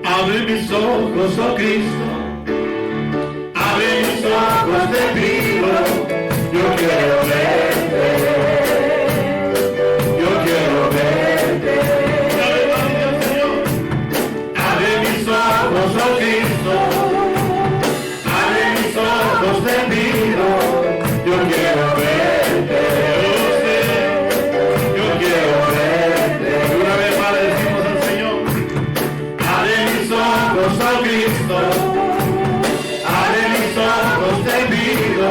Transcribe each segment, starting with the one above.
Abre mis ojos, oh Cristo, abre mis ojos, te pido, yo quiero verte, yo quiero verte. Abre mis ojos, oh Cristo, abre mis ojos, te pido, yo quiero verte, yo quiero verte. Una vez más le decimos al Señor, abre mis ojos, oh Cristo, abre mis ojos, te pido,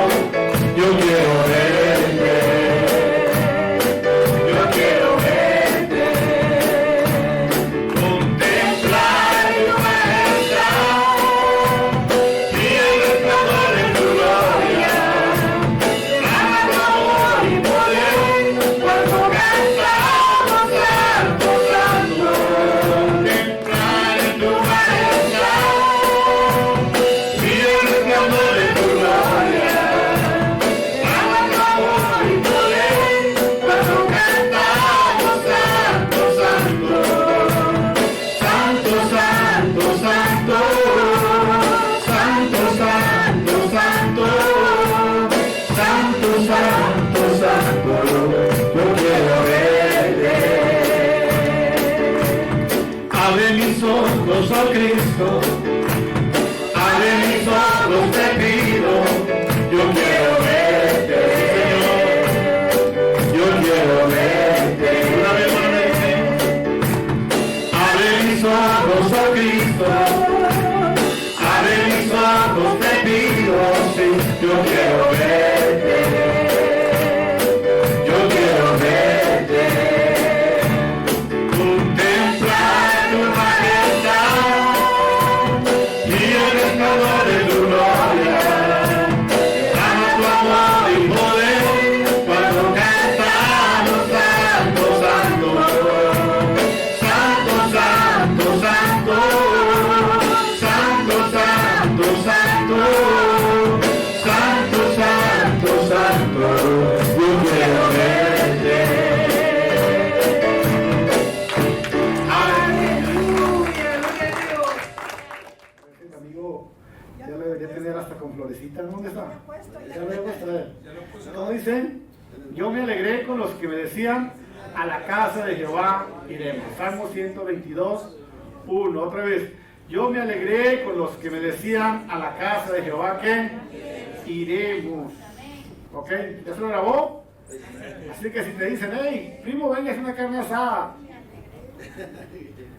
yo quiero verte, yo quiero verte, contemplar tu majestad y el resplandor de tu gloria, ama tu amor y poder, cuando cantamos santo, santo, contemplar tu majestad y el resplandor de tu gloria, ama tu amor y poder, cuando cantamos santo, santo, santo, santo, santo, santo, santo, santo, santo, santo, santo, yo quiero verte. Abre mis ojos, oh Cristo, abre mis ojos, te pido, yo quiero verte, Señor, yo quiero verte. Una vez más le decimos, abre mis ojos, oh Cristo, abre mis ojos, te pido, sí, yo quiero verte, yo quiero verte, contemplar tu majestad y el resplandor de tu gloria, ama tu amor y poder, cuando cantamos santo, santo, santo, santo, santo, santo, santo, santo, santo, santo, santo, yo quiero verte. El amigo ya lo debería tener hasta con florecita. ¿Dónde está? Ya lo he puesto a él. ¿Cómo dice? Yo me alegré con los que me decían, a la casa de Jehová iremos. Salmo 122, 1. Otra vez. Yo me alegré con los que me decían, a la casa de Jehová, ¿qué? Iremos. ¿Ok? ¿Ya se lo grabó? Así que si te dicen, hey, primo, venga, es una carne asada.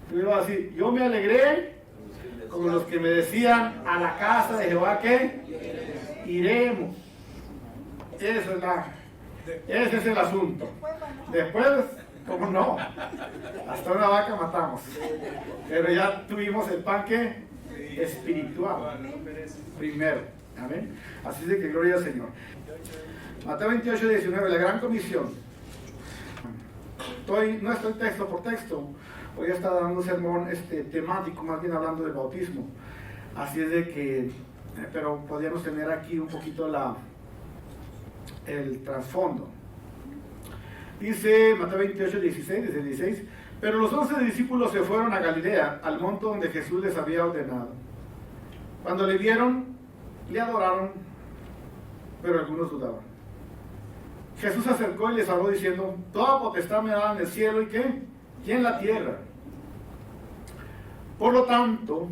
Tú le vas a decir, yo me alegré como los que me decían, a la casa de Jehová, ¿qué? Iremos. Ese es el asunto. Después, ¿cómo no? Hasta una vaca matamos. Pero ya tuvimos el pan que espiritual primero. Amén. Así de que gloria al Señor. Mateo 28, 19, la gran comisión. No estoy texto por texto. Hoy está dando un sermón temático, más bien hablando del bautismo. Así es de que, pero podríamos tener aquí un poquito el trasfondo. Dice Mateo 28, 16, desde el 16, pero los 11 discípulos se fueron a Galilea, al monte donde Jesús les había ordenado. Cuando le vieron, le adoraron, pero algunos dudaban. Jesús se acercó y les habló diciendo: toda potestad me da en el cielo y ¿qué? Y en la tierra. Por lo tanto,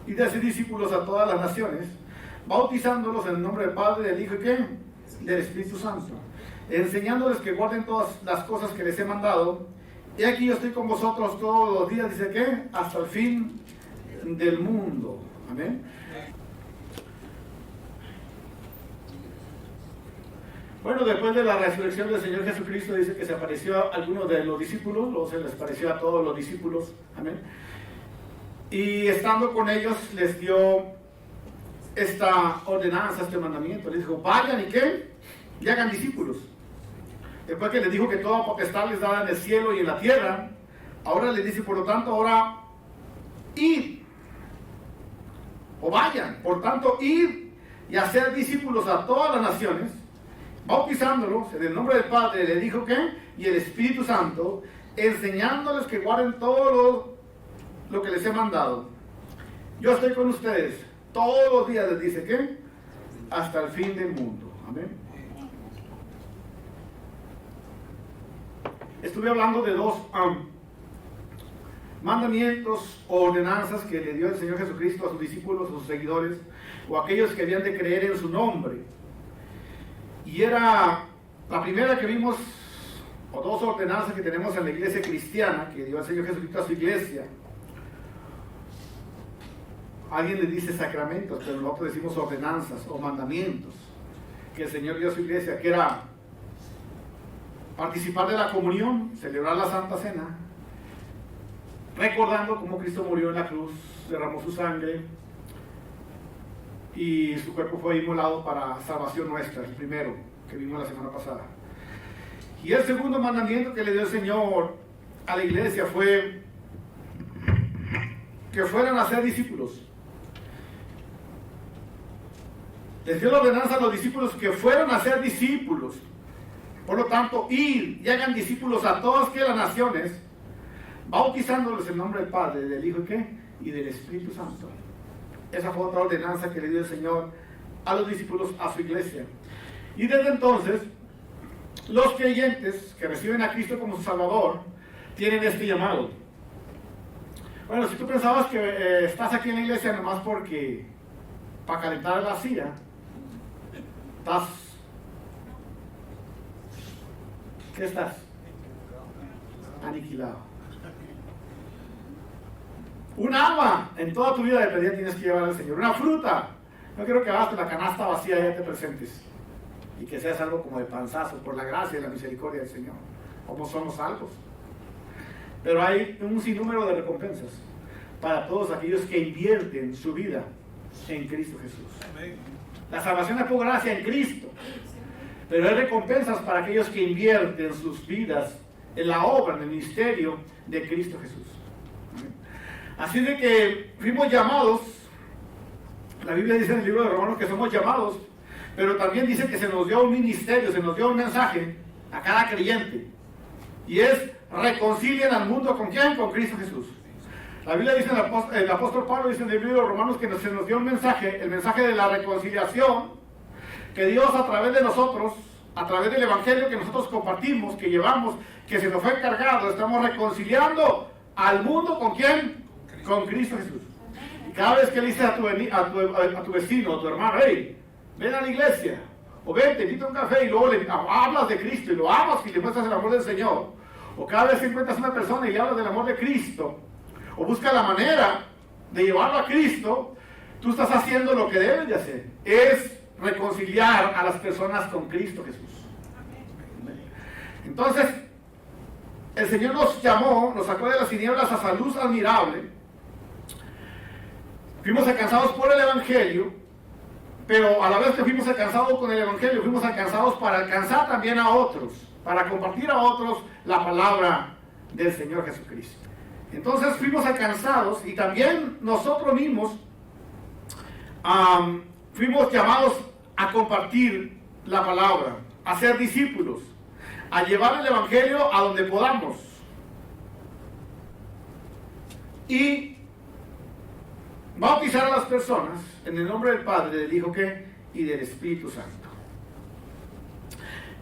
id a hacer discípulos a todas las naciones, bautizándolos en el nombre del Padre, del Hijo y ¿qué? Del Espíritu Santo, enseñándoles que guarden todas las cosas que les he mandado. Y aquí yo estoy con vosotros todos los días, dice que hasta el fin del mundo. Amén. Bueno, después de la resurrección del Señor Jesucristo, dice que se apareció a algunos de los discípulos, luego se les apareció a todos los discípulos. Amén. Y estando con ellos les dio esta ordenanza, este mandamiento. Les dijo: vayan y ¿qué? Y hagan discípulos. Después que les dijo que toda potestad les dada en el cielo y en la tierra, ahora les dice: por lo tanto, ahora id, o vayan, por tanto, id y hacer discípulos a todas las naciones, bautizándolos en el nombre del Padre, le dijo que, y el Espíritu Santo, enseñándoles que guarden todo lo que les he mandado. Yo estoy con ustedes todos los días, les dice que, hasta el fin del mundo. Amén. Estuve hablando de dos mandamientos o ordenanzas que le dio el Señor Jesucristo a sus discípulos, a sus seguidores, o a aquellos que habían de creer en su nombre. Y era la primera que vimos, o dos ordenanzas que tenemos en la iglesia cristiana, que dio el Señor Jesucristo a su iglesia. Alguien le dice sacramentos, pero nosotros decimos ordenanzas o mandamientos que el Señor dio a su iglesia, que era participar de la comunión, celebrar la Santa Cena, recordando cómo Cristo murió en la cruz, derramó su sangre y su cuerpo fue inmolado para salvación nuestra, el primero que vimos la semana pasada. Y el segundo mandamiento que le dio el Señor a la iglesia fue que fueran a ser discípulos. Les dio la ordenanza a los discípulos que fueran a ser discípulos. Por lo tanto, ir y hagan discípulos a todas las naciones, bautizándolos en nombre del Padre, del Hijo y del Espíritu Santo. Esa fue otra ordenanza que le dio el Señor a los discípulos, a su iglesia. Y desde entonces, los creyentes que reciben a Cristo como su Salvador, tienen este llamado. Bueno, si tú pensabas que estás aquí en la iglesia nomás porque, para calentar la silla, estás... ¿Qué estás? Aniquilado. Un agua en toda tu vida de pedida tienes que llevar al Señor. Una fruta. No quiero que hagas la canasta vacía y ya te presentes. Y que seas algo como de panzazo, por la gracia y la misericordia del Señor. Como somos salvos. Pero hay un sinnúmero de recompensas para todos aquellos que invierten su vida en Cristo Jesús. La salvación es por gracia en Cristo. Pero hay recompensas para aquellos que invierten sus vidas en la obra, en el ministerio de Cristo Jesús. Así de que fuimos llamados, la Biblia dice en el libro de Romanos que somos llamados, pero también dice que se nos dio un ministerio, se nos dio un mensaje a cada creyente. Y es: reconcilien al mundo ¿con quién? Con Cristo Jesús. La Biblia dice, el apóstol Pablo dice en el libro de Romanos que se nos dio un mensaje, el mensaje de la reconciliación, que Dios a través de nosotros, a través del evangelio que nosotros compartimos, que llevamos, que se nos fue encargado, estamos reconciliando al mundo ¿con quién? Con Cristo Jesús. Y cada vez que le dices a tu vecino, a tu hermano: hey, ven a la iglesia, o ven, te invito a un café, y luego le hablas de Cristo y lo amas y le muestras el amor del Señor, o cada vez que encuentras a una persona y le hablas del amor de Cristo, o buscas la manera de llevarlo a Cristo, tú estás haciendo lo que debes de hacer, es reconciliar a las personas con Cristo Jesús. Entonces, el Señor nos llamó, nos sacó de las tinieblas a esa luz admirable. Fuimos alcanzados por el Evangelio, pero a la vez que fuimos alcanzados con el Evangelio, fuimos alcanzados para alcanzar también a otros, para compartir a otros la palabra del Señor Jesucristo. Entonces fuimos alcanzados y también nosotros mismos fuimos llamados a compartir la palabra, a ser discípulos, a llevar el Evangelio a donde podamos. Y bautizar a las personas en el nombre del Padre, del Hijo y del Espíritu Santo.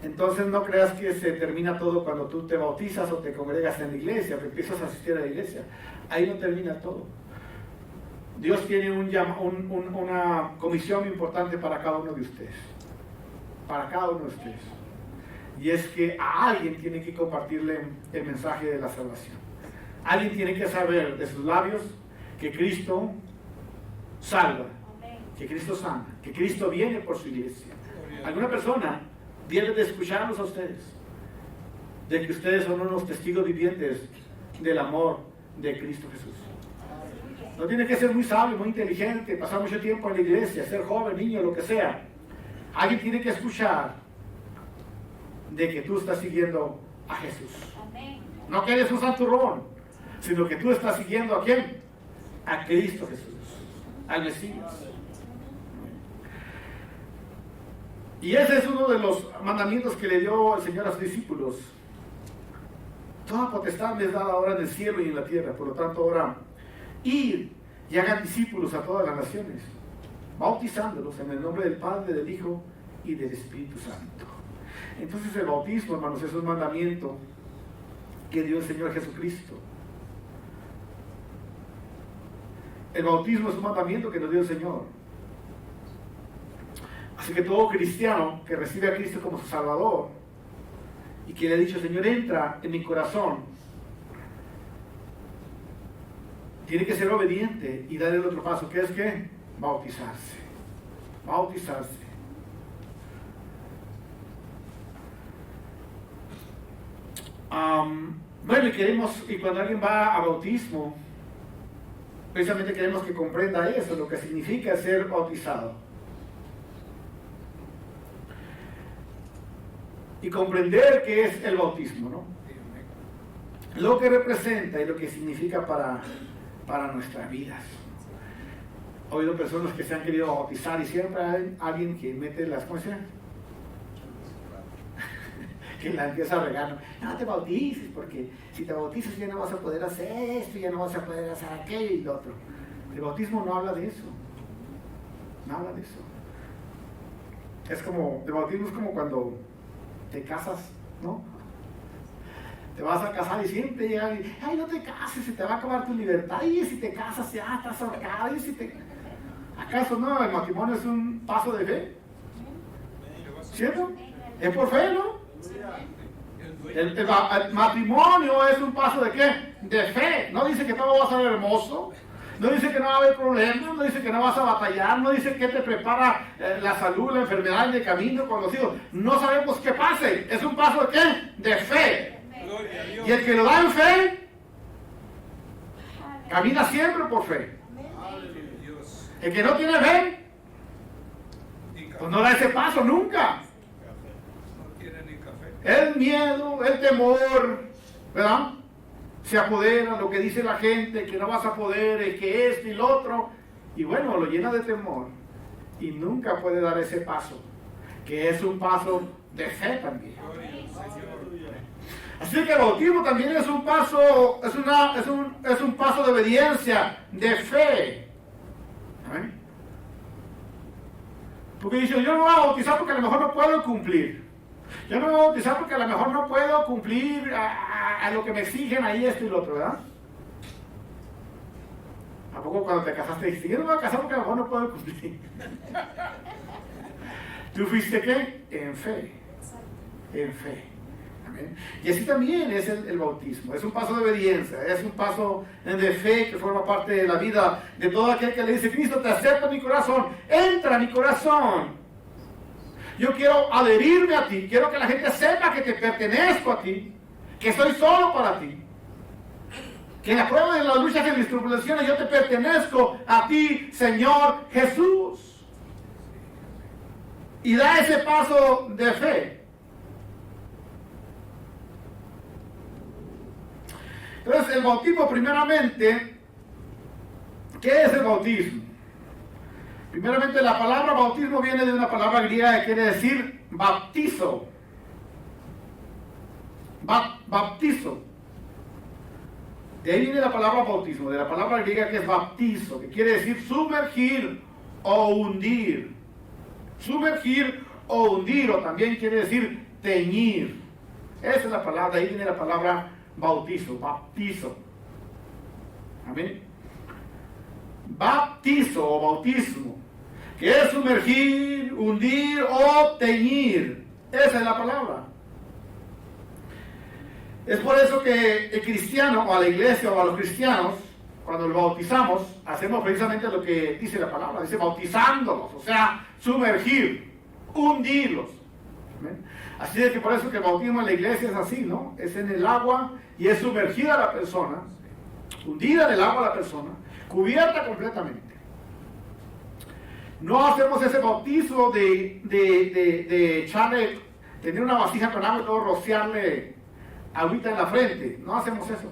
Entonces no creas que se termina todo cuando tú te bautizas o te congregas en la iglesia, o empiezas a asistir a la iglesia. Ahí no termina todo. Dios tiene una comisión importante para cada uno de ustedes. Para cada uno de ustedes. Y es que a alguien tiene que compartirle el mensaje de la salvación. Alguien tiene que saber de sus labios que Cristo salva, que Cristo sana, que Cristo viene por su iglesia. Alguna persona debe de escucharlos a ustedes, de que ustedes son unos testigos vivientes del amor de Cristo Jesús. No tiene que ser muy sabio, muy inteligente, pasar mucho tiempo en la iglesia, ser joven, niño, lo que sea. Alguien tiene que escuchar de que tú estás siguiendo a Jesús. No que eres un santurrón, sino que tú estás siguiendo ¿a quién? A Cristo Jesús, al Mesías. Y ese es uno de los mandamientos que le dio el Señor a sus discípulos. Toda potestad me es dada ahora en el cielo y en la tierra. Por lo tanto, ahora ir y hagan discípulos a todas las naciones, bautizándolos en el nombre del Padre, del Hijo y del Espíritu Santo. Entonces el bautismo, hermanos, es un mandamiento que dio el Señor Jesucristo. El bautismo es un mandamiento que nos dio el Señor. Así que todo cristiano que recibe a Cristo como su Salvador y que le ha dicho, Señor, entra en mi corazón, tiene que ser obediente y dar el otro paso, que es que bautizarse. Bautizarse. Bueno, y cuando alguien va a bautismo, precisamente queremos que comprenda eso, lo que significa ser bautizado. Y comprender qué es el bautismo, ¿no? Lo que representa y lo que significa para nuestras vidas. He oído personas que se han querido bautizar y siempre hay alguien que mete las cosas que la empieza a regañar. No te bautices, porque si te bautizas ya no vas a poder hacer esto, ya no vas a poder hacer aquello y lo otro. El bautismo no habla de eso. No habla de eso. Es como, el bautismo es como cuando te casas, ¿no? Te vas a casar y siempre llegan y, ay, no te cases, se te va a acabar tu libertad. Y si te casas ya estás ahorcado. Y si te... ¿Acaso no? El matrimonio es un paso de fe. ¿Cierto? Es por fe, ¿no? El matrimonio es un paso de ¿qué? De fe. No dice que todo va a ser hermoso. No dice que no va a haber problemas, no dice que no vas a batallar, no dice que te prepara la salud, la enfermedad de camino con los hijos. No sabemos qué pase. Es un paso de ¿qué? De fe. Y el que lo da en fe, camina siempre por fe. El que no tiene fe, pues no da ese paso nunca. El miedo, el temor, ¿verdad? Se apodera lo que dice la gente, que no vas a poder, el que esto y lo otro, y bueno, lo llena de temor y nunca puede dar ese paso, que es un paso de fe también. Así que el bautismo también es un paso, es un paso de obediencia, de fe. ¿Eh? Porque dice, yo no me voy a bautizar porque a lo mejor no puedo cumplir. Yo no me voy a bautizar porque a lo mejor no puedo cumplir a lo que me exigen ahí esto y lo otro, ¿verdad? ¿A poco cuando te casaste dijiste, yo no me voy a casar porque a lo mejor no puedo cumplir? ¿Tú fuiste qué? En fe. En fe. Amén. Y así también es el bautismo. Es un paso de obediencia, es un paso de fe que forma parte de la vida de todo aquel que le dice, Cristo, te acepto en mi corazón, entra en mi corazón. Yo quiero adherirme a ti, quiero que la gente sepa que te pertenezco a ti, que estoy solo para ti, que en la prueba de las luchas y en mis tribulaciones yo te pertenezco a ti, Señor Jesús. Y da ese paso de fe. Entonces el bautismo primeramente, ¿qué es el bautismo? Primeramente, la palabra bautismo viene de una palabra griega que quiere decir baptizo. Baptizo. De ahí viene la palabra bautismo, de la palabra griega que es baptizo, que quiere decir sumergir o hundir. Sumergir o hundir, o también quiere decir teñir. Esa es la palabra, ahí viene la palabra bautizo, baptizo. Amén. Baptizo o bautismo, que es sumergir, hundir o teñir. Esa es la palabra. Es por eso que el cristiano, o a la iglesia, o a los cristianos, cuando los bautizamos, hacemos precisamente lo que dice la palabra, dice bautizándolos, o sea, sumergir, hundirlos. ¿Amén? Así es que por eso que el bautismo en la iglesia es así, ¿no? Es en el agua y es sumergida la persona, hundida en el agua la persona, cubierta completamente. No hacemos ese bautizo de echarle, tener una vasija con agua y luego rociarle agüita en la frente. No hacemos eso.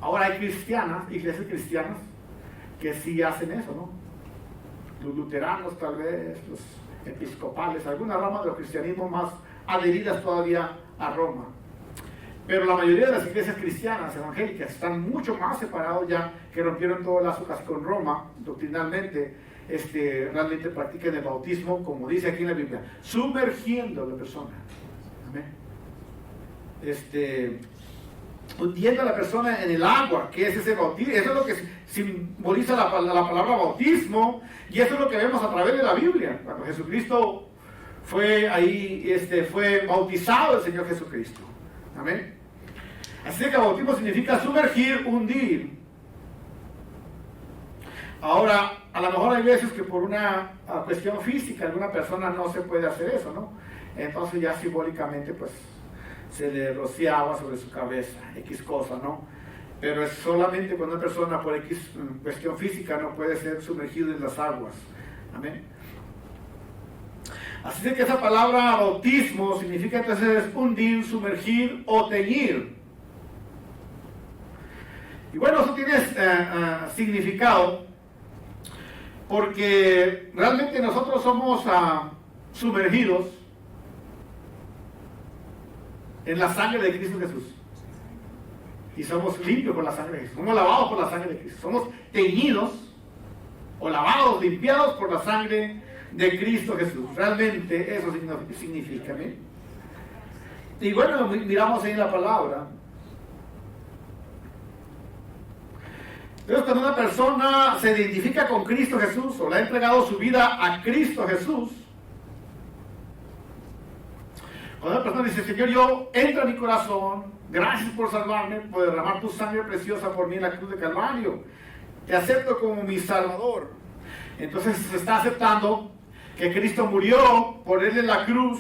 Ahora hay cristianas, iglesias cristianas, que sí hacen eso, ¿no? Los luteranos tal vez, los episcopales, algunas ramas del cristianismo más adheridas todavía a Roma. Pero la mayoría de las iglesias cristianas evangélicas están mucho más separados ya, que rompieron todo el lazo casi con Roma, doctrinalmente, realmente practican el bautismo, como dice aquí en la Biblia, sumergiendo a la persona. Amén. Hundiendo a la persona en el agua, que es ese bautismo. Eso es lo que simboliza la palabra bautismo, y eso es lo que vemos a través de la Biblia. Cuando Jesucristo fue ahí, fue bautizado el Señor Jesucristo. Amén. Así que bautismo significa sumergir, hundir. Ahora, a lo mejor hay veces que por una cuestión física alguna persona no se puede hacer eso, ¿no? Entonces ya simbólicamente pues se le rociaba sobre su cabeza X cosa, ¿no? Pero es solamente cuando una persona por X cuestión física no puede ser sumergido en las aguas. Amén. Así que esa palabra bautismo significa entonces hundir, sumergir o teñir. Y bueno, eso tiene significado porque realmente nosotros somos sumergidos en la sangre de Cristo Jesús. Y somos limpios por la sangre de Jesús. Somos lavados por la sangre de Cristo. Somos teñidos o lavados, limpiados por la sangre de Cristo Jesús. Realmente eso significa. ¿Bien? Y bueno, miramos ahí la palabra. Entonces, cuando una persona se identifica con Cristo Jesús o le ha entregado su vida a Cristo Jesús, cuando una persona dice, Señor, yo entra en mi corazón, gracias por salvarme, por derramar tu sangre preciosa por mí en la cruz de Calvario, te acepto como mi Salvador. Entonces se está aceptando que Cristo murió por él en la cruz,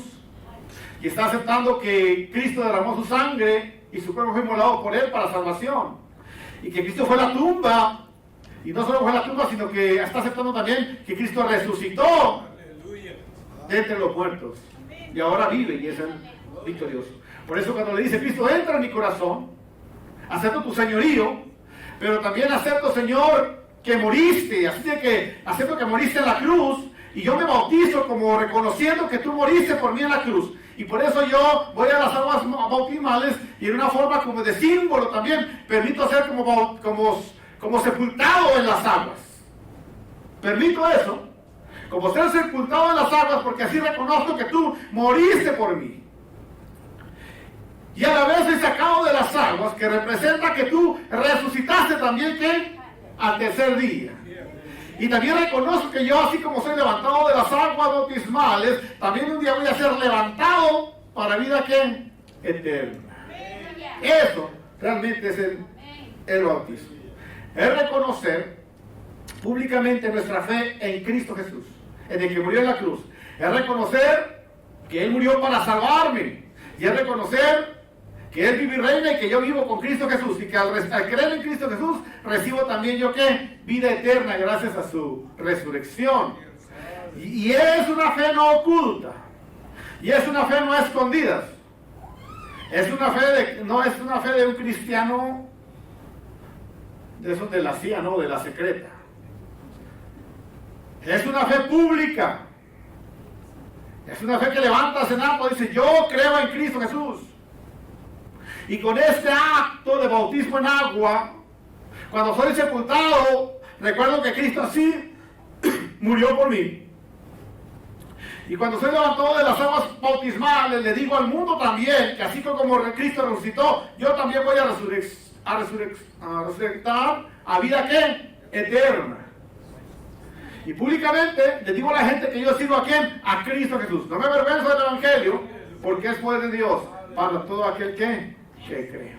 y está aceptando que Cristo derramó su sangre y su cuerpo fue inmolado por él para salvación. Y que Cristo fue a la tumba, y no solo fue a la tumba, sino que está aceptando también que Cristo resucitó de entre los muertos, y ahora vive y es el victorioso. Por eso cuando le dice, Cristo, entra en mi corazón, acepto tu señorío, pero también acepto, Señor, que moriste, así de que acepto que moriste en la cruz, y yo me bautizo como reconociendo que tú moriste por mí en la cruz. Y por eso yo voy a las aguas bautismales y en una forma como de símbolo también permito ser como sepultado en las aguas. Permito eso, como ser sepultado en las aguas, porque así reconozco que tú moriste por mí. Y a la vez soy sacado de las aguas, que representa que tú resucitaste también, ¿qué? Al tercer día. Y también reconozco que yo, así como soy levantado de las aguas bautismales, también un día voy a ser levantado para vida, ¿qué? Eterna. Eso realmente es el bautismo. Es reconocer públicamente nuestra fe en Cristo Jesús, en el que murió en la cruz. Es reconocer que Él murió para salvarme. Y es reconocer que Él vive y reina y que yo vivo con Cristo Jesús, y que al creer en Cristo Jesús recibo también yo ¿qué? Vida eterna gracias a su resurrección. Y es una fe no oculta, y es una fe no a escondidas. Es una fe no es una fe de un cristiano de esos de la CIA, no, de la secreta. Es una fe pública. Es una fe que levanta en alto y dice, yo creo en Cristo Jesús. Y con este acto de bautismo en agua, cuando soy sepultado, recuerdo que Cristo así murió por mí. Y cuando soy levantado de las aguas bautismales, le digo al mundo también que así como Cristo resucitó, yo también voy a resucitar a vida ¿qué? Eterna. Y públicamente le digo a la gente que yo sigo a ¿quién? A Cristo Jesús. No me avergüenzo del Evangelio, porque es poder de Dios para todo aquel que cree.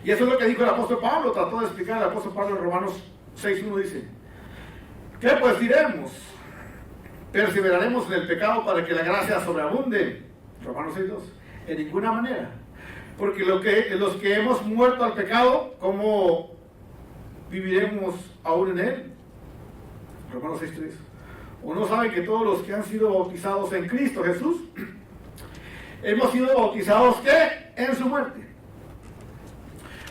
Y eso es lo que dijo el apóstol Pablo, trató de explicar el apóstol Pablo en Romanos 6:1, dice: ¿qué pues diremos? ¿Perseveraremos en el pecado para que la gracia sobreabunde? Romanos 6:2. En ninguna manera. Porque los que hemos muerto al pecado, ¿cómo viviremos aún en él? Romanos 6:3. ¿O no saben que todos los que han sido bautizados en Cristo Jesús, hemos sido bautizados ¿qué? En su muerte?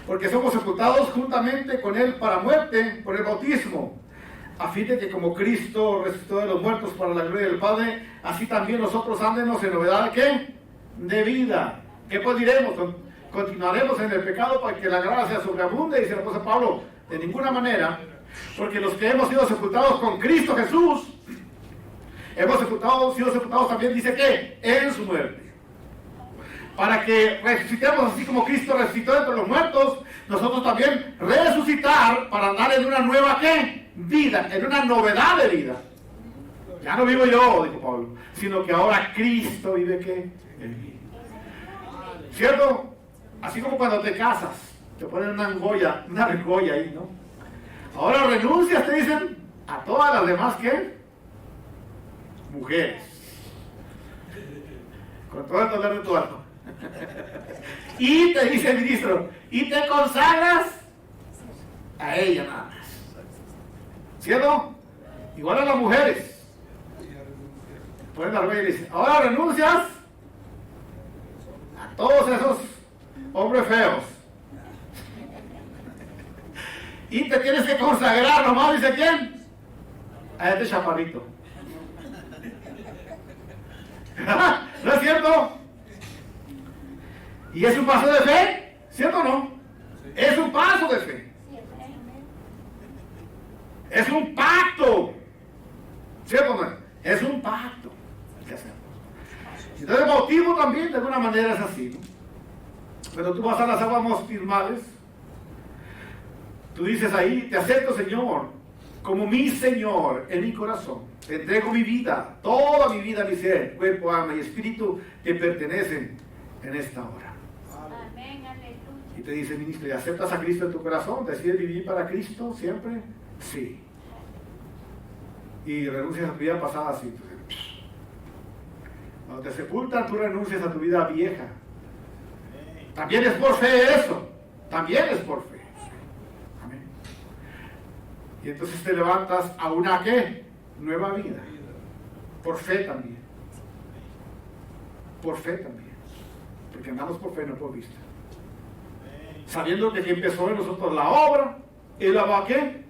Porque somos sepultados juntamente con él para muerte por el bautismo, a fin de que como Cristo resucitó de los muertos para la gloria del Padre, así también nosotros andemos en novedad ¿qué? De vida. ¿Qué pues diremos? ¿Continuaremos en el pecado para que la gracia sobreabunde? Dice el apóstol Pablo: de ninguna manera, porque los que hemos sido sepultados con Cristo Jesús, hemos sido sepultados también, dice que en su muerte, para que resucitemos así como Cristo resucitó entre los muertos, nosotros también resucitar para andar en una nueva ¿qué? Vida, en una novedad de vida. Ya no vivo yo, dijo Pablo, sino que ahora Cristo vive ¿qué? En mí. ¿Cierto? Así como cuando te casas, te ponen una argolla ahí, ¿no? Ahora renuncias, te dicen, a todas las demás ¿qué? Mujeres. Con todo el dolor de tu alma. Y te dice el ministro, y te consagras a ella nada más. ¿Cierto? Igual a las mujeres. Ponen la argolla y dicen, ahora renuncias a todos esos hombres feos. Y te tienes que consagrar nomás, dice ¿quién? A este chaparrito. ¿No es cierto? ¿Y es un paso de fe? ¿Cierto o no? Es un paso de fe. Es un pacto. ¿Cierto o no? Es un pacto que hacemos. Entonces el bautismo también de alguna manera es así, ¿no? Pero tú vas a las aguas bautismales, tú dices ahí, te acepto Señor, como mi Señor en mi corazón. Te entrego mi vida, toda mi vida, mi ser, cuerpo, alma y espíritu te pertenecen en esta hora. Amén, aleluya. Y te dice el ministro, ¿y aceptas a Cristo en tu corazón? ¿Decides vivir para Cristo siempre? Sí. Y renuncias a tu vida pasada, sí. Cuando te sepultan, tú renuncias a tu vida vieja. También es por fe eso. También es por fe. Amén. Y entonces te levantas a una ¿qué? Nueva vida. Por fe también. Por fe también. Porque andamos por fe, no por vista. Sabiendo que quien empezó en nosotros la obra, Él la va a ¿qué?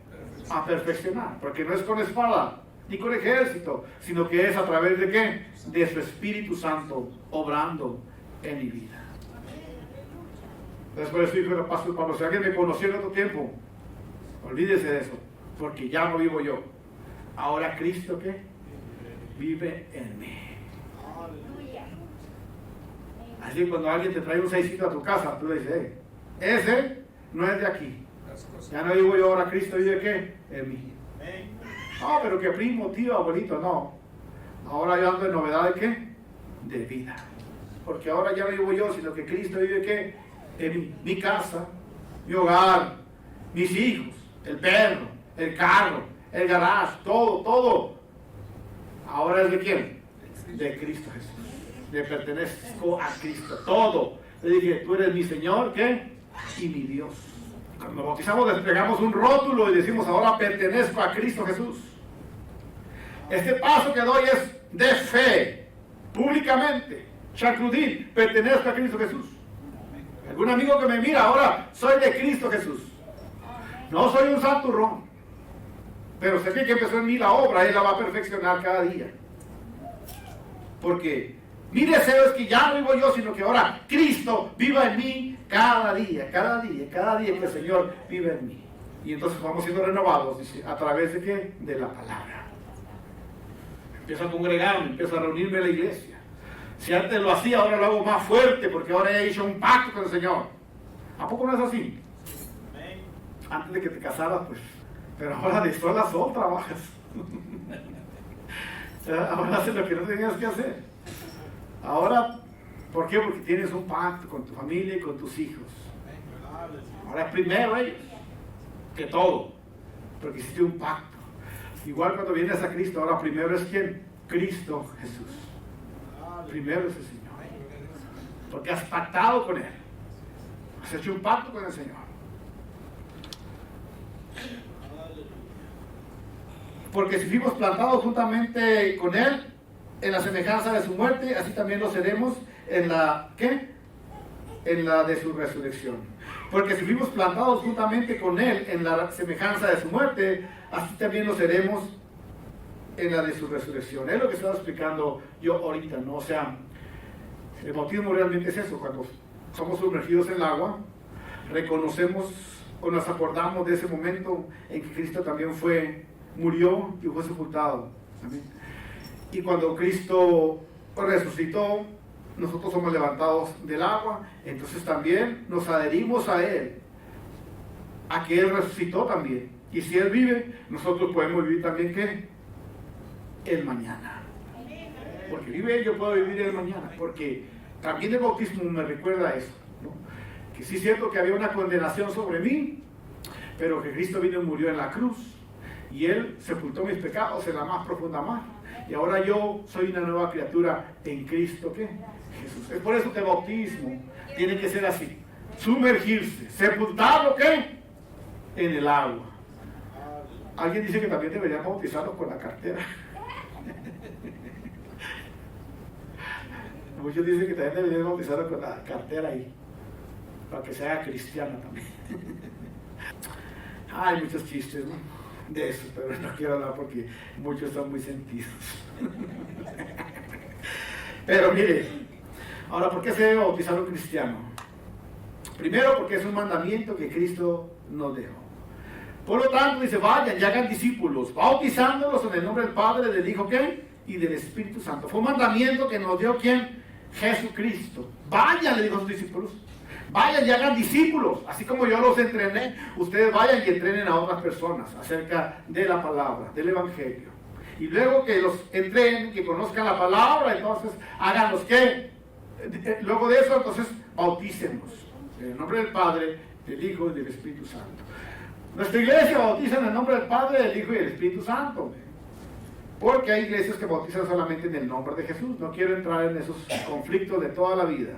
A perfeccionar. Porque no es con espada ni con ejército, sino que es a través de ¿qué? De su Espíritu Santo obrando en mi vida. Entonces por eso dijo el apóstol Pablo, si alguien me conoció en otro tiempo, olvídese de eso, porque ya no vivo yo. Ahora Cristo ¿qué? Vive en mí. Así cuando alguien te trae un 6 a tu casa, tú le dices, ese no es de aquí. Ya no vivo yo, ahora Cristo vive ¿qué? En mí. Ah, pero que primo, tío, abuelito, no. Ahora yo ando en novedad de ¿qué? De vida. Porque ahora ya no vivo yo, sino que Cristo vive ¿qué? En mi casa, mi hogar, mis hijos, el perro, el carro, el garage, todo. Ahora es de quién? De Cristo Jesús. Le pertenezco a Cristo, todo. Le dije, tú eres mi Señor, ¿qué? Y mi Dios. Cuando nos bautizamos desplegamos un rótulo y decimos, ahora pertenezco a Cristo Jesús. Este paso que doy es de fe, públicamente. Shakrudim, pertenezco a Cristo Jesús. Algún amigo que me mira, ahora soy de Cristo Jesús. No soy un santurrón, pero sé que empezó en mí la obra, Él la va a perfeccionar cada día. Porque mi deseo es que ya no vivo yo, sino que ahora Cristo viva en mí cada día que el Señor vive en mí. Y entonces vamos siendo renovados, dice, ¿a través de qué? De la palabra. Empiezo a congregarme, empiezo a reunirme en la iglesia. Si antes lo hacía, ahora lo hago más fuerte porque ahora he hecho un pacto con el Señor. ¿A poco no es así? Antes de que te casaras, pues. Pero ahora de sol a sol trabajas. Ahora haces lo que no tenías que hacer. Ahora, ¿por qué? Porque tienes un pacto con tu familia y con tus hijos. Ahora es primero ellos que todo, porque hiciste un pacto. Igual cuando vienes a Cristo, ahora primero es ¿quién? Cristo Jesús. Primero es el Señor. Porque has pactado con Él. Has hecho un pacto con el Señor. Porque si fuimos plantados juntamente con Él en la semejanza de su muerte, así también lo seremos en la, ¿qué? En la de su resurrección. Porque si fuimos plantados juntamente con Él en la semejanza de su muerte, así también lo seremos en la de su resurrección. Es lo que estaba explicando yo ahorita, ¿no? O sea, el bautismo realmente es eso. Cuando somos sumergidos en el agua, reconocemos o nos acordamos de ese momento en que Cristo también murió y fue sepultado. ¿Amén? Y cuando Cristo resucitó, nosotros somos levantados del agua, entonces también nos adherimos a Él, a que Él resucitó también. Y si Él vive, nosotros podemos vivir también, ¿qué? El mañana. Porque vive Él, yo puedo vivir el mañana. Porque también el bautismo me recuerda a eso, ¿no? Que sí es cierto que había una condenación sobre mí, pero que Cristo vino y murió en la cruz. Y Él sepultó mis pecados en la más profunda mar. Y ahora yo soy una nueva criatura en Cristo, ¿qué? Jesús. Es por eso que el bautismo tiene que ser así. Sumergirse, sepultarlo, ¿qué? En el agua. Alguien dice que también deberían bautizarlo con la cartera. Muchos dicen que también deberían bautizarlo con la cartera ahí, para que sea cristiano también. Hay muchos chistes, ¿no? De eso, pero no quiero hablar porque muchos son muy sentidos. Pero mire, ahora, ¿por qué se debe bautizar un cristiano? Primero, porque es un mandamiento que Cristo nos dejó. Por lo tanto, dice, vayan y hagan discípulos, bautizándolos en el nombre del Padre, del Hijo, ¿qué? Y del Espíritu Santo. Fue un mandamiento que nos dio, ¿quién? Jesucristo. Vayan, le dijo a sus discípulos. Vayan y hagan discípulos, así como yo los entrené, ustedes vayan y entrenen a otras personas acerca de la palabra, del Evangelio. Y luego que los entrenen, que conozcan la palabra, entonces háganlos ¿qué? Luego de eso, entonces bautícenlos en el nombre del Padre, del Hijo y del Espíritu Santo. Nuestra iglesia bautiza en el nombre del Padre, del Hijo y del Espíritu Santo. Porque hay iglesias que bautizan solamente en el nombre de Jesús. No quiero entrar en esos conflictos de toda la vida.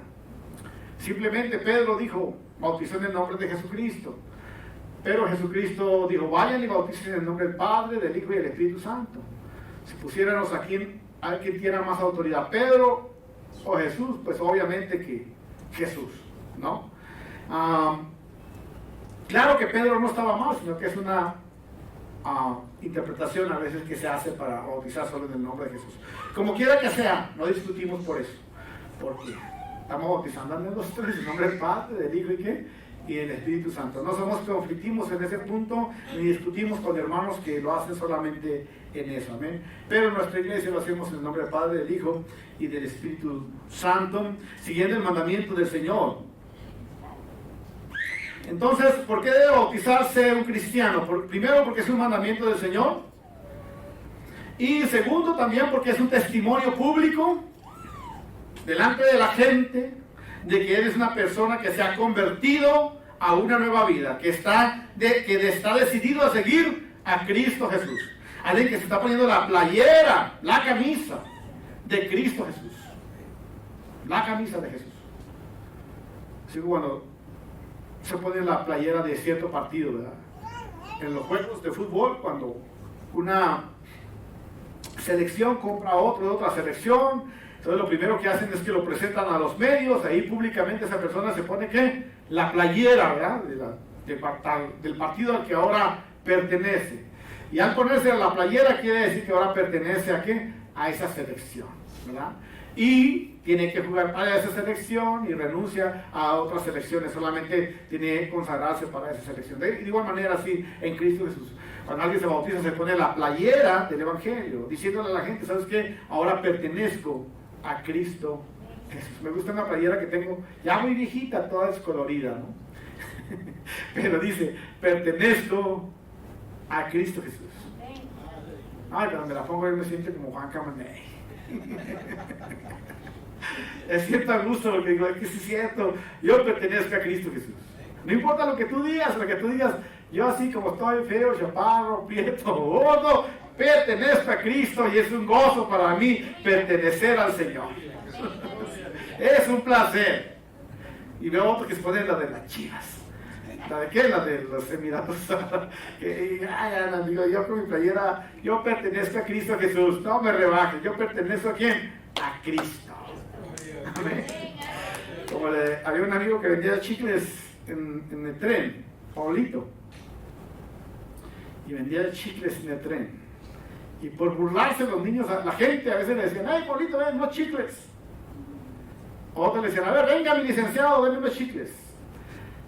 Simplemente Pedro dijo, bautizó en el nombre de Jesucristo. Pero Jesucristo dijo, vayan y bauticen en el nombre del Padre, del Hijo y del Espíritu Santo. Si pusiéramos a quien tiene más autoridad, Pedro o Jesús, pues obviamente que Jesús, ¿no? Claro que Pedro no estaba mal, sino que es una interpretación a veces que se hace para bautizar solo en el nombre de Jesús. Como quiera que sea, no discutimos por eso. Porque estamos bautizando en los tres, en nombre del Padre, del Hijo y ¿qué? Y del Espíritu Santo. No somos conflictivos en ese punto, ni discutimos con hermanos que lo hacen solamente en eso, amén. Pero en nuestra iglesia lo hacemos en el nombre del Padre, del Hijo y del Espíritu Santo, siguiendo el mandamiento del Señor. Entonces, ¿por qué debe bautizarse un cristiano? Primero, porque es un mandamiento del Señor. Y segundo, también porque es un testimonio público delante de la gente de que eres una persona que se ha convertido a una nueva vida, que está decidido a seguir a Cristo Jesús. Alguien que se está poniendo la playera, la camisa de Cristo Jesús. La camisa de Jesús. Así que cuando se pone la playera de cierto partido, ¿verdad? En los juegos de fútbol, cuando una selección compra a otro de otra selección, entonces lo primero que hacen es que lo presentan a los medios, ahí públicamente esa persona se pone ¿qué? La playera, ¿verdad? Del partido al que ahora pertenece. Y al ponerse la playera quiere decir que ahora pertenece a ¿qué? a esa selección, ¿verdad? Y tiene que jugar para esa selección y renuncia a otras selecciones, solamente tiene que consagrarse para esa selección. De igual manera, así en Cristo Jesús. Cuando alguien se bautiza, se pone la playera del Evangelio, diciéndole a la gente, ¿sabes qué? Ahora pertenezco a Cristo Jesús. Me gusta una playera que tengo, ya muy viejita, toda descolorida, ¿no? Pero dice, pertenezco a Cristo Jesús. Ay, cuando me la pongo yo me siento como Juan Camaney. Es cierto a gusto lo que digo, es que sí es cierto, yo pertenezco a Cristo Jesús. No importa lo que tú digas, yo así como estoy feo, chaparro, prieto, gordo, pertenezco a Cristo y es un gozo para mí pertenecer al Señor. Es un placer. Y veo otro que se pone la de las Chivas. ¿La de qué? La de los Emiratos. Digo, yo con mi playera, yo pertenezco a Cristo Jesús. No me rebaje, yo pertenezco a quién? A Cristo. Amén. Como había un amigo que vendía chicles en el tren, Paulito. Y vendía chicles en el tren. Y por burlarse los niños, la gente a veces le decían, ¡ay, Paulito, ven, no chicles! Otros le decían, a ver, venga mi licenciado, denme unos chicles.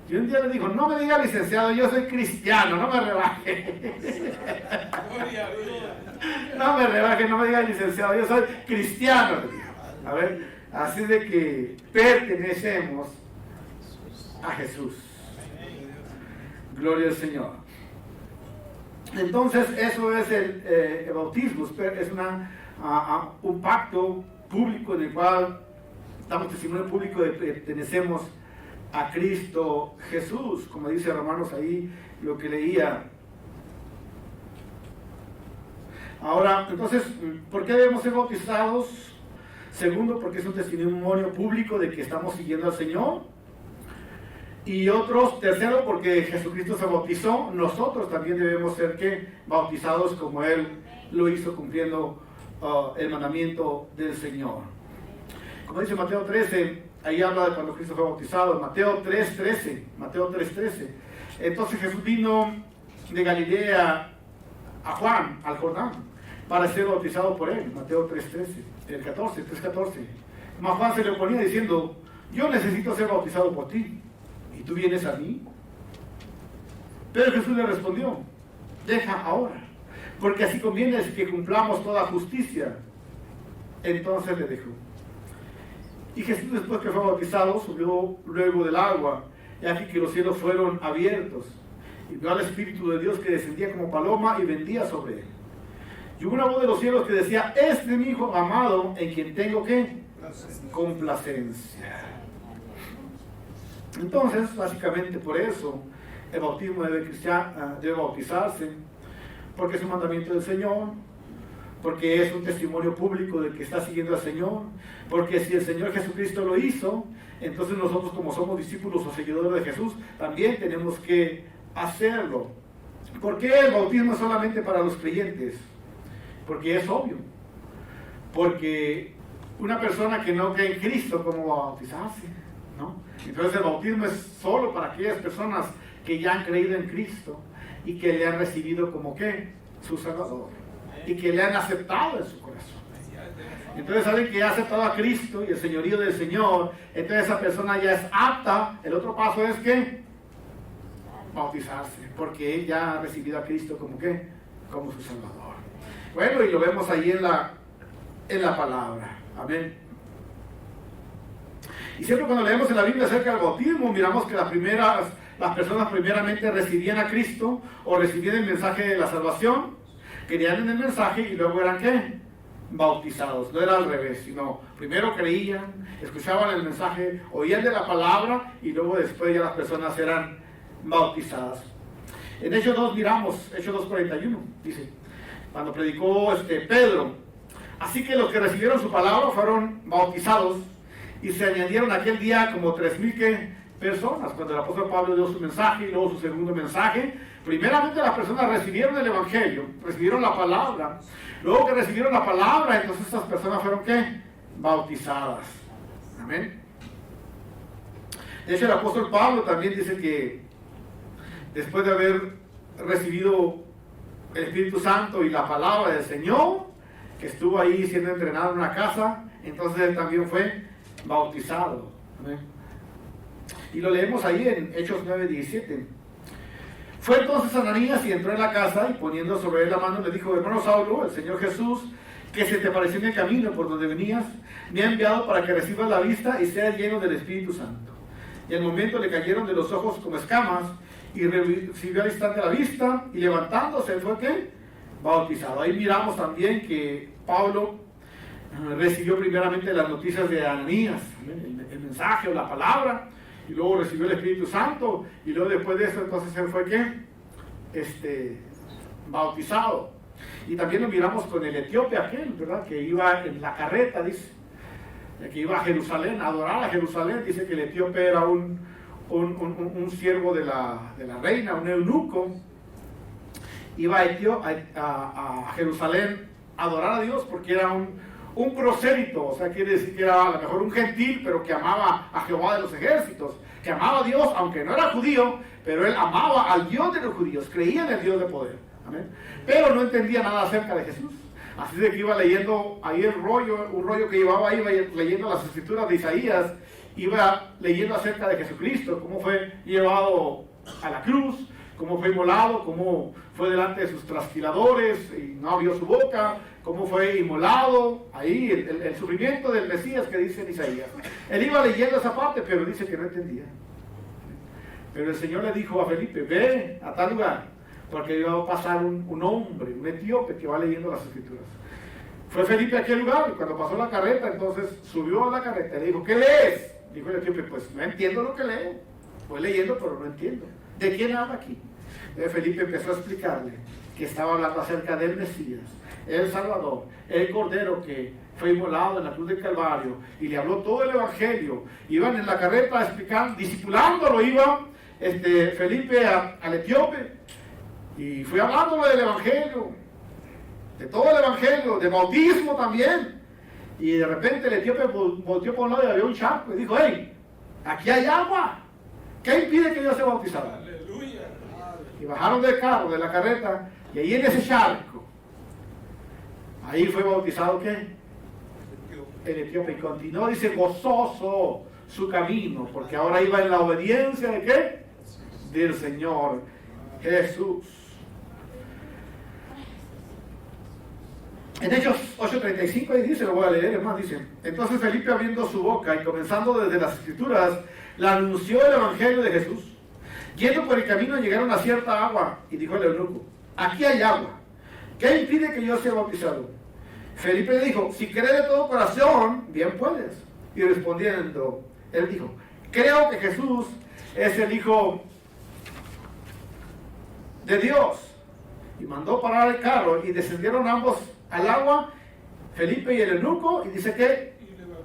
Y un día le dijo, no me diga licenciado, yo soy cristiano, no me rebaje. No me rebaje, no me diga licenciado, yo soy cristiano. A ver, así de que pertenecemos a Jesús. Gloria al Señor. Entonces, eso es el bautismo, es un pacto público en el cual damos testimonio público de que pertenecemos a Cristo Jesús, como dice Romanos ahí, lo que leía. Ahora, entonces, ¿por qué debemos ser bautizados? Segundo, porque es un testimonio público de que estamos siguiendo al Señor. Y otros, tercero, porque Jesucristo se bautizó, nosotros también debemos ser ¿qué? Bautizados como Él lo hizo, cumpliendo el mandamiento del Señor. Como dice Mateo 13, ahí habla de cuando Cristo fue bautizado, Mateo 3:13. Entonces Jesús vino de Galilea a Juan, al Jordán, para ser bautizado por él, Mateo 3:13, el 3:14. Mas Juan se le oponía diciendo, yo necesito ser bautizado por ti, ¿y tú vienes a mí? Pero Jesús le respondió, deja ahora, porque así conviene que cumplamos toda justicia. Entonces le dejó. Y Jesús, después que fue bautizado, subió luego del agua, y aquí que los cielos fueron abiertos, y vio al Espíritu de Dios que descendía como paloma y vendía sobre él. Y hubo una voz de los cielos que decía, este es mi Hijo amado, en quien tengo ¿qué? Complacencia. Entonces, básicamente por eso, el bautismo debe bautizarse, porque es un mandamiento del Señor, porque es un testimonio público de que está siguiendo al Señor, porque si el Señor Jesucristo lo hizo, entonces nosotros como somos discípulos o seguidores de Jesús, también tenemos que hacerlo. ¿Por qué el bautismo es solamente para los creyentes? Porque es obvio. Porque una persona que no cree en Cristo, ¿cómo va a bautizarse? ¿No? Entonces el bautismo es solo para aquellas personas que ya han creído en Cristo y que le han recibido como ¿qué? Su Salvador. Y que le han aceptado en su corazón. Entonces saben que ha aceptado a Cristo y el señorío del Señor, entonces esa persona ya es apta. El otro paso es que bautizarse, porque él ya ha recibido a Cristo como ¿qué? Como su Salvador. Bueno, y lo vemos ahí en la palabra. Amén. Y siempre cuando leemos en la Biblia acerca del bautismo, miramos que las personas primeramente recibían a Cristo o recibían el mensaje de la salvación, creían en el mensaje y luego eran ¿qué? Bautizados. No era al revés, sino primero creían, escuchaban el mensaje, oían de la palabra y luego después ya las personas eran bautizadas. En Hechos 2 miramos, Hechos 2:41, dice, cuando predicó Pedro, así que los que recibieron su palabra fueron bautizados y se añadieron aquel día como 3,000 personas. Cuando el apóstol Pablo dio su mensaje y luego su segundo mensaje, primeramente las personas recibieron el Evangelio, recibieron la palabra. Luego que recibieron la palabra, entonces estas personas fueron ¿qué? Bautizadas. Amén. De hecho, el apóstol Pablo también dice que después de haber recibido el Espíritu Santo y la palabra del Señor, que estuvo ahí siendo entrenado en una casa, entonces él también fue bautizado. Amén. Y lo leemos ahí en Hechos 9:17. Fue entonces Ananías y entró en la casa y poniendo sobre él la mano le dijo: hermano Saulo, el Señor Jesús, que se te apareció en el camino por donde venías, me ha enviado para que recibas la vista y seas lleno del Espíritu Santo. Y al momento le cayeron de los ojos como escamas y recibió al instante la vista y levantándose él fue ¿qué? Bautizado. Ahí miramos también que Pablo recibió primeramente las noticias de Ananías, el mensaje o la palabra, y luego recibió el Espíritu Santo, y luego después de eso entonces él fue ¿qué? Bautizado. Y también lo miramos con el etíope aquel, ¿verdad? Que iba en la carreta, dice, que iba a Jerusalén, a adorar a Jerusalén. Dice que el etíope era un siervo de la reina, un eunuco. Iba a Jerusalén a adorar a Dios porque era un prosélito, o sea, quiere decir que era a lo mejor un gentil, pero que amaba a Jehová de los ejércitos, que amaba a Dios, aunque no era judío, pero él amaba al Dios de los judíos, creía en el Dios de poder. Amén. Pero no entendía nada acerca de Jesús. Así de que iba leyendo ahí un rollo que llevaba ahí, iba leyendo las escrituras de Isaías, iba leyendo acerca de Jesucristo, cómo fue llevado a la cruz, cómo fue inmolado, cómo fue delante de sus trasquiladores y no abrió su boca, cómo fue inmolado, ahí el sufrimiento del Mesías que dice en Isaías. Él iba leyendo esa parte, pero dice que no entendía. Pero el Señor le dijo a Felipe: ve a tal lugar, porque iba a pasar un hombre, un etíope que va leyendo las escrituras. Fue Felipe a aquel lugar y cuando pasó la carreta, entonces subió a la carreta y le dijo: ¿qué lees? Dijo el etíope: pues no entiendo lo que leo. Voy leyendo, pero no entiendo. ¿De quién habla aquí? Entonces Felipe empezó a explicarle que estaba hablando acerca del Mesías, el Salvador, el Cordero que fue inmolado en la cruz del Calvario, y le habló todo el Evangelio. Iban en la carreta explicando, discipulándolo, iba Felipe al etíope, y fue hablándole del Evangelio, de todo el Evangelio, de bautismo también. Y de repente el etíope volteó por un lado y había un charco y dijo: hey, aquí hay agua, ¿qué impide que yo sea bautizado? Aleluya. Y bajaron del carro, de la carreta, y ahí en ese charco, ahí fue bautizado ¿qué? El etíope. Y continuó, dice, gozoso su camino, porque ahora iba en la obediencia de ¿qué? Del Señor Jesús. En Hechos 8:35 ahí dice, lo voy a leer, es más, dice: entonces Felipe, abriendo su boca y comenzando desde las escrituras, le anunció el evangelio de Jesús. Yendo por el camino llegaron a cierta agua, y dijo el eunuco: aquí hay agua, ¿qué impide que yo sea bautizado? Felipe le dijo: si crees de todo corazón, bien puedes. Y respondiendo, él dijo: creo que Jesús es el Hijo de Dios. Y mandó parar el carro y descendieron ambos al agua, Felipe y el eunuco, y dice que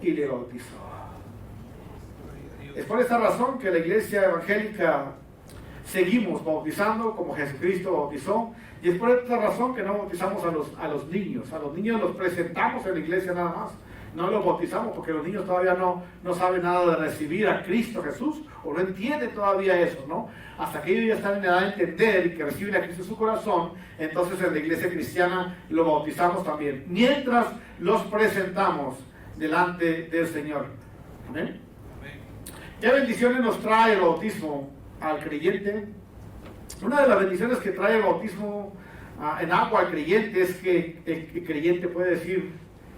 y le bautizó. Es por esta razón que la iglesia evangélica seguimos bautizando como Jesucristo bautizó, y es por esta razón que no bautizamos a los niños. A los niños los presentamos en la iglesia nada más, no los bautizamos porque los niños todavía no saben nada de recibir a Cristo Jesús, o no entienden todavía eso, ¿no? Hasta que ellos ya están en edad de entender y que reciben a Cristo en su corazón, entonces en la iglesia cristiana lo bautizamos también, mientras los presentamos delante del Señor. ¿Amén? ¿Qué bendiciones nos trae el bautismo al creyente? Una de las bendiciones que trae el bautismo en agua al creyente es que el creyente puede decir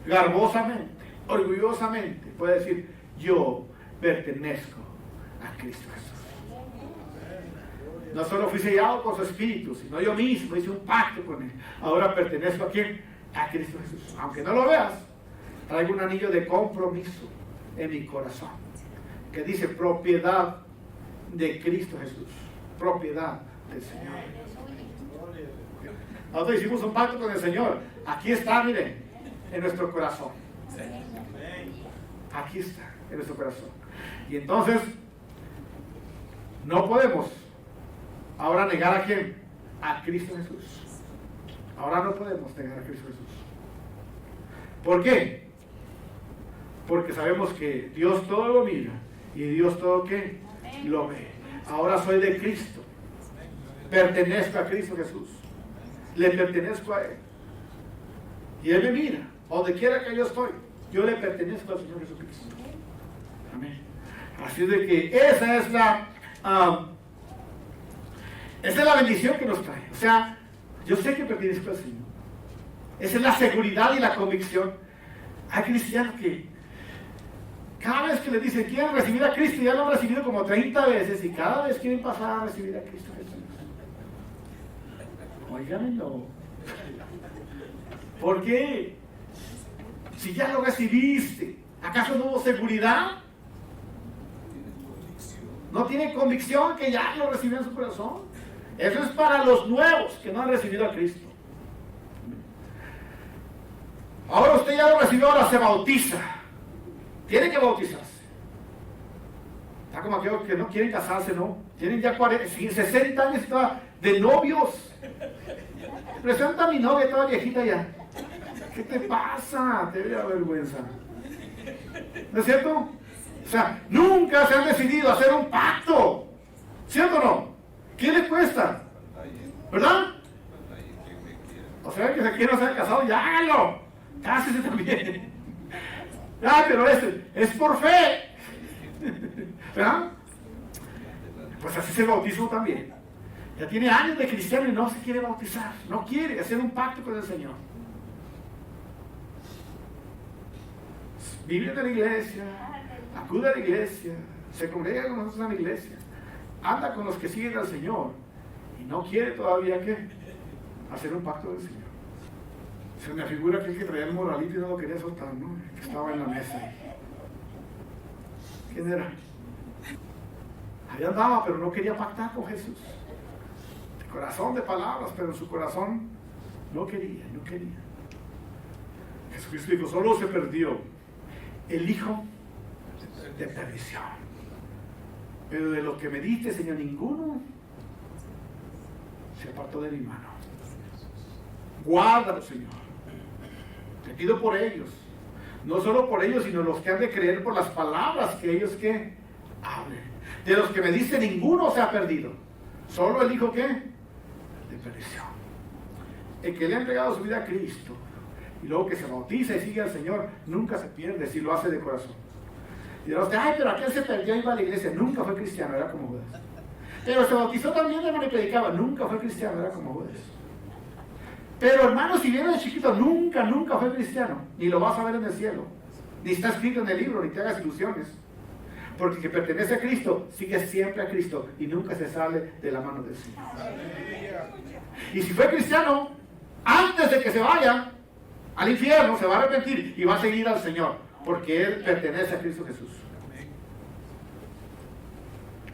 garbosamente, orgullosamente, puede decir: yo pertenezco a Cristo Jesús. No solo fui sellado con su espíritu, sino yo mismo hice un pacto con él. Ahora pertenezco a quién? A Cristo Jesús. Aunque no lo veas, traigo un anillo de compromiso en mi corazón que dice propiedad de Cristo Jesús, propiedad del Señor. Nosotros hicimos un pacto con el Señor. Aquí está, miren, en nuestro corazón. Aquí está, en nuestro corazón. Y entonces no podemos ahora negar a quién, a Cristo Jesús. Ahora no podemos negar a Cristo Jesús. ¿Por qué? Porque sabemos que Dios todo lo mira y Dios todo ¿qué? Lo ve. Ahora soy de Cristo, pertenezco a Cristo Jesús, le pertenezco a Él. Y Él me mira, donde quiera que yo estoy, yo le pertenezco al Señor Jesucristo. Amén. Así de que esa es la bendición que nos trae. O sea, yo sé que pertenezco al Señor. Esa es la seguridad y la convicción. Hay cristianos que cada vez que les dicen quieren recibir a Cristo, ya lo han recibido como 30 veces y cada vez quieren pasar a recibir a Cristo Jesús. Óiganlo. ¿Por qué? Si ya lo recibiste, ¿acaso no hubo seguridad? ¿No tiene convicción que ya lo recibió en su corazón? Eso es para los nuevos que no han recibido a Cristo. Ahora usted ya lo recibió, ahora se bautiza. Tiene que bautizarse. Está como aquellos que no quieren casarse, ¿no? Tienen ya 60 años y toda de novios. Presenta a mi novia toda viejita ya. ¿Qué te pasa? Te da vergüenza. ¿No es cierto? O sea, nunca se han decidido a hacer un pacto. ¿Cierto o no? ¿Qué le cuesta? ¿Verdad? O sea, que se quiera ser casado, ya hágalo. Cásese también. Ah, pero es por fe. ¿Verdad? Pues así se bautizó también. Ya tiene años de cristiano y no se quiere bautizar. No quiere hacer un pacto con el Señor. Vive en la iglesia, acude a la iglesia, se congrega con nosotros en la iglesia, anda con los que siguen al Señor y no quiere todavía ¿qué? Hacer un pacto del Señor. Se me figura aquel que traía el morralito y no lo quería soltar, ¿no? Que estaba en la mesa. ¿Quién era? Ahí andaba, pero no quería pactar con Jesús. De corazón de palabras, pero en su corazón no quería. Jesucristo dijo, solo se perdió el hijo de perdición. Pero de lo que me diste, Señor, ninguno se apartó de mi mano. Guárdalo, Señor. Te pido por ellos. No solo por ellos, sino los que han de creer por las palabras que ellos que hablen. De los que me diste, ninguno se ha perdido. Solo el hijo que de perdición. El que le ha entregado su vida a Cristo y luego que se bautiza y sigue al Señor, nunca se pierde si lo hace de corazón. Y dirá usted, ay, pero aquel se perdió y iba a la iglesia. Nunca fue cristiano, era como Judas. Pero se bautizó también de que predicaba. Nunca fue cristiano, era como Judas. Pero hermano, si viene de chiquito, nunca fue cristiano. Ni lo vas a ver en el cielo. Ni está escrito en el libro, ni te hagas ilusiones. Porque el que pertenece a Cristo, sigue siempre a Cristo y nunca se sale de la mano del Señor. Y si fue cristiano, antes de que se vaya al infierno, se va a arrepentir y va a seguir al Señor, porque Él pertenece a Cristo Jesús.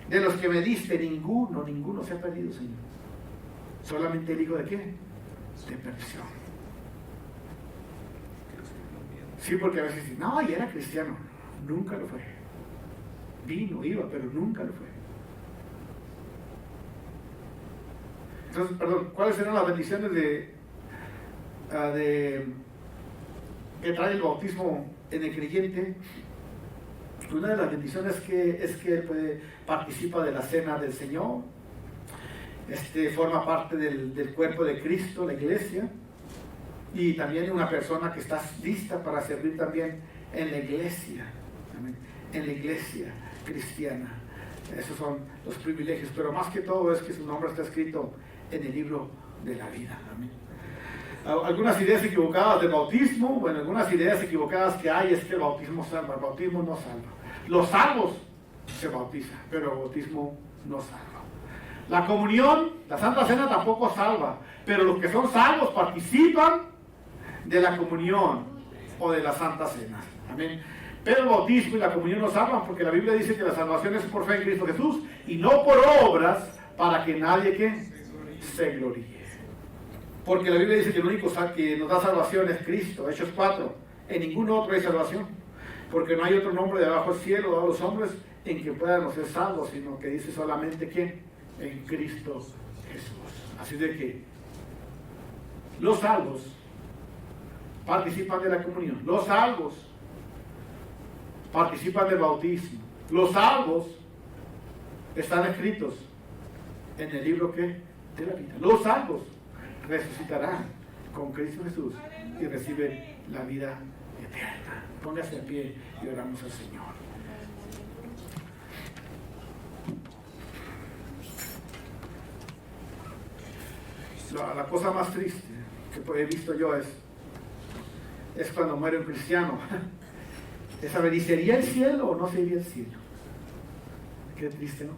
De los que me diste, ninguno se ha perdido, Señor. Solamente el hijo de qué? De perdición. Sí, porque a veces dicen, no, y era cristiano. Nunca lo fue. Vino, iba, pero nunca lo fue. Entonces, perdón, ¿cuáles serán las bendiciones que trae el bautismo en el creyente? Una de las bendiciones es que él participa de la cena del Señor, forma parte del cuerpo de Cristo, la iglesia, y también una persona que está lista para servir también en la iglesia, en la iglesia cristiana. Esos son los privilegios, pero más que todo es que su nombre está escrito en el libro de la vida. Amén. Algunas ideas equivocadas del bautismo, bueno, algunas ideas equivocadas que hay es que el bautismo salva, el bautismo no salva. Los salvos se bautizan, pero el bautismo no salva. La comunión, la Santa Cena tampoco salva, pero los que son salvos participan de la comunión o de la Santa Cena. Amén. Pero el bautismo y la comunión no salvan, porque la Biblia dice que la salvación es por fe en Cristo Jesús y no por obras, para que nadie se gloríe. Porque la Biblia dice que el único que nos da salvación es Cristo. Hechos 4. En ningún otro hay salvación, porque no hay otro nombre debajo del cielo dado a los hombres en que puedan ser salvos, sino que dice solamente ¿quién? En Cristo Jesús. Así de que los salvos participan de la comunión, los salvos participan del bautismo, los salvos están escritos en el libro de la vida. Los salvos resucitarán con Cristo Jesús y recibe la vida eterna. Póngase de pie y oramos al Señor. La cosa más triste que he visto yo es cuando muere un cristiano. Es saber, ¿y se iría al cielo o no se iría al cielo? Qué triste, ¿no?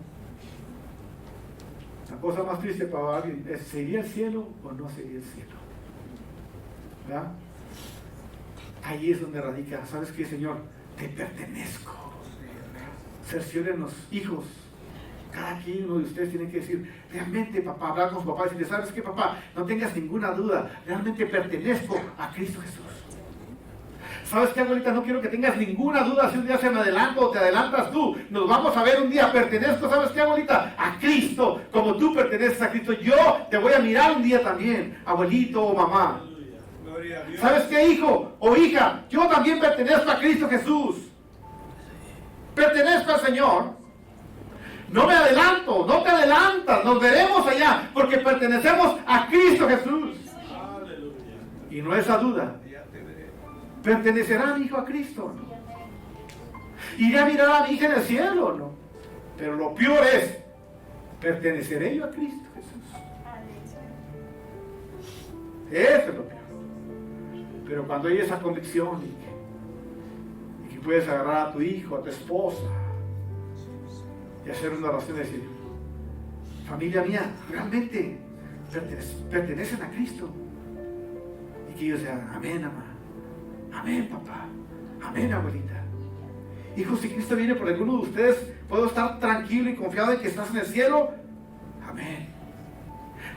La cosa más triste para alguien es, ¿se iría al cielo o no se iría al cielo? ¿Verdad? Ahí es donde radica, ¿sabes qué, Señor? Te pertenezco. Cerciórennos, hijos. Cada uno de ustedes tiene que decir, realmente, papá, hablar con su papá y decirle, ¿sabes qué, papá? No tengas ninguna duda, realmente pertenezco a Cristo Jesús. ¿Sabes qué, abuelita? No quiero que tengas ninguna duda si un día se me adelanto o te adelantas tú. Nos vamos a ver un día, pertenezco, ¿sabes qué, abuelita? A Cristo, como tú perteneces a Cristo. Yo te voy a mirar un día también, abuelito o mamá. ¿Sabes qué, hijo o hija? Yo también pertenezco a Cristo Jesús. Pertenezco al Señor. No me adelanto, no te adelantas, nos veremos allá, porque pertenecemos a Cristo Jesús. Y no esa duda. ¿Pertenecerá mi hijo a Cristo? ¿No? ¿Iré a mirar a mi hija en el cielo? ¿No? Pero lo peor es, ¿perteneceré yo a Cristo Jesús? Eso es lo peor. Pero cuando hay esa convicción y que puedes agarrar a tu hijo, a tu esposa y hacer una oración y decir, familia mía, realmente pertenecen a Cristo. Y que ellos digan, amén, mamá. Amén, papá. Amén, abuelita. Hijo, si Cristo viene por alguno de ustedes, ¿puedo estar tranquilo y confiado en que estás en el cielo? Amén.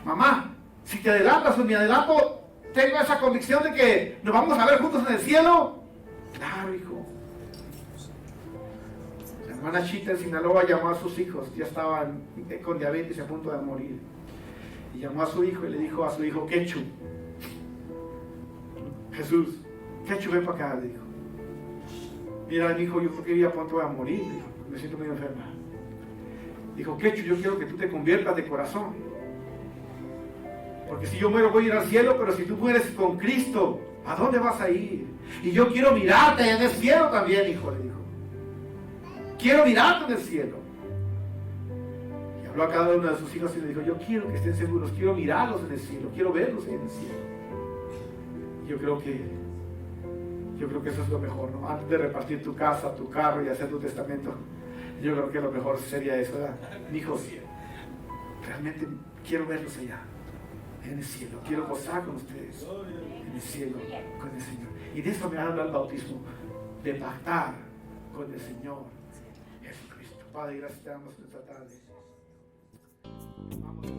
Mamá, si te adelantas o me adelanto, tengo esa convicción de que nos vamos a ver juntos en el cielo. Claro, hijo. La hermana Chita en Sinaloa llamó a sus hijos, ya estaban con diabetes y a punto de morir. Y llamó a su hijo y le dijo a su hijo, Quechu, Jesús, Quechu, ven para acá, le dijo. Mira, mi hijo, yo creo que ya pronto voy a morir, dijo, me siento medio enferma. Dijo, Quechu, yo quiero que tú te conviertas de corazón. Porque si yo muero voy a ir al cielo, pero si tú mueres con Cristo, ¿a dónde vas a ir? Y yo quiero mirarte en el cielo también, hijo, le dijo. Quiero mirarte en el cielo. Y habló a cada uno de sus hijos y le dijo, yo quiero que estén seguros, quiero mirarlos en el cielo, quiero verlos en el cielo. Y yo creo que eso es lo mejor, ¿no? Antes de repartir tu casa, tu carro y hacer tu testamento, yo creo que lo mejor sería eso, ¿verdad? Hijos, realmente quiero verlos allá, en el cielo. Quiero gozar con ustedes, en el cielo, con el Señor. Y de eso me habla el bautismo, de pactar con el Señor Jesucristo. Padre, gracias te damos esta tarde. Vamos a